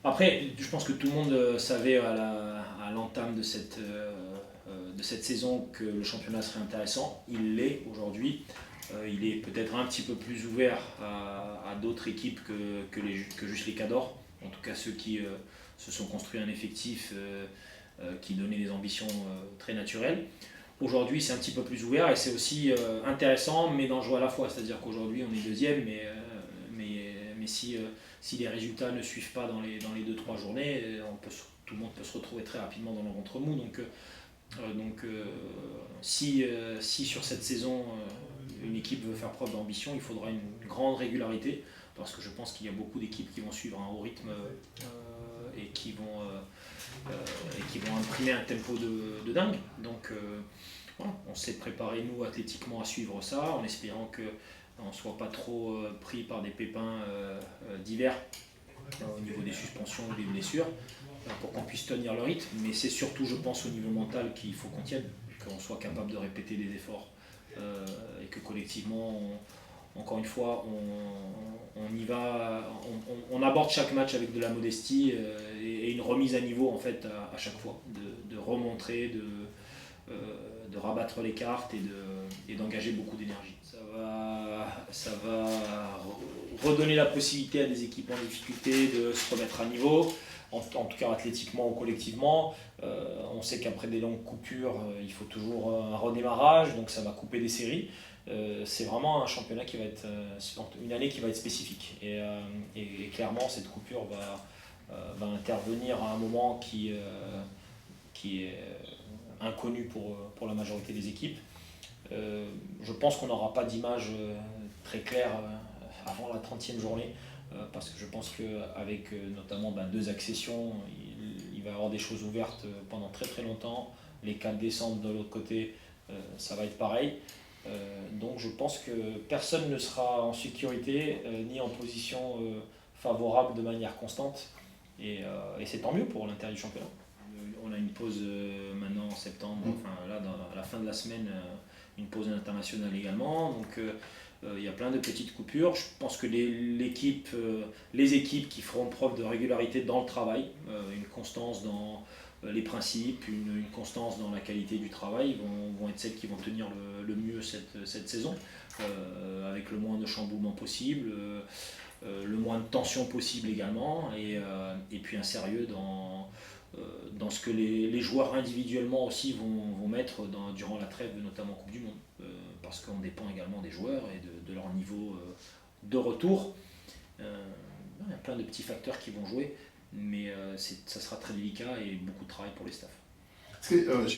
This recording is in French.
Après, je pense que tout le monde savait à l'entame de cette saison que le championnat serait intéressant. Il l'est aujourd'hui. Il est peut-être un petit peu plus ouvert à d'autres équipes que juste les Cadors. En tout cas, ceux qui se sont construits un effectif qui donnait des ambitions très naturelles. Aujourd'hui, c'est un petit peu plus ouvert et c'est aussi intéressant mais dangereux à la fois. C'est-à-dire qu'aujourd'hui, on est deuxième, mais si les résultats ne suivent pas dans les 2-3 journées, tout le monde peut se retrouver très rapidement dans le ventre mou. Si sur cette saison, une équipe veut faire preuve d'ambition, il faudra une grande régularité, parce que je pense qu'il y a beaucoup d'équipes qui vont suivre un haut rythme et qui vont imprimer un tempo de dingue. Voilà, on s'est préparé nous athlétiquement à suivre ça, en espérant qu'on ne soit pas trop pris par des pépins divers au niveau des suspensions ou des blessures, pour qu'on puisse tenir le rythme. Mais c'est surtout, je pense, au niveau mental qu'il faut qu'on tienne, qu'on soit capable de répéter les efforts et que collectivement, encore une fois, on y va, on aborde chaque match avec de la modestie et une remise à niveau en fait à chaque fois, de remontrer, de rabattre les cartes et d'engager beaucoup d'énergie. Ça va redonner la possibilité à des équipes en difficulté de se remettre à niveau, en tout cas athlétiquement ou collectivement. On sait qu'après des longues coupures, il faut toujours un redémarrage, donc ça va couper des séries. C'est vraiment un championnat qui va être une année qui va être spécifique et clairement cette coupure va intervenir à un moment qui est inconnu pour la majorité des équipes. Je pense qu'on n'aura pas d'image très claire avant la 30e journée, parce que je pense qu'avec notamment deux accessions, il va y avoir des choses ouvertes pendant très très longtemps. Les 4 descentes de l'autre côté, ça va être pareil. Donc je pense que personne ne sera en sécurité ni en position favorable de manière constante. Et c'est tant mieux pour l'intérêt du championnat. On a une pause maintenant en septembre, enfin là à la fin de la semaine, une pause internationale également. Donc il y a plein de petites coupures. Je pense que les équipes qui feront preuve de régularité dans le travail, une constance dans les principes, une constance dans la qualité du travail vont être celles qui vont tenir le mieux cette saison, avec le moins de chamboulements possible, le moins de tension possible également, et puis un sérieux dans ce que les joueurs individuellement aussi vont mettre durant la trêve, notamment Coupe du Monde, parce qu'on dépend également des joueurs et de leur niveau de retour. Il y a plein de petits facteurs qui vont jouer, mais ça sera très délicat et beaucoup de travail pour les staffs.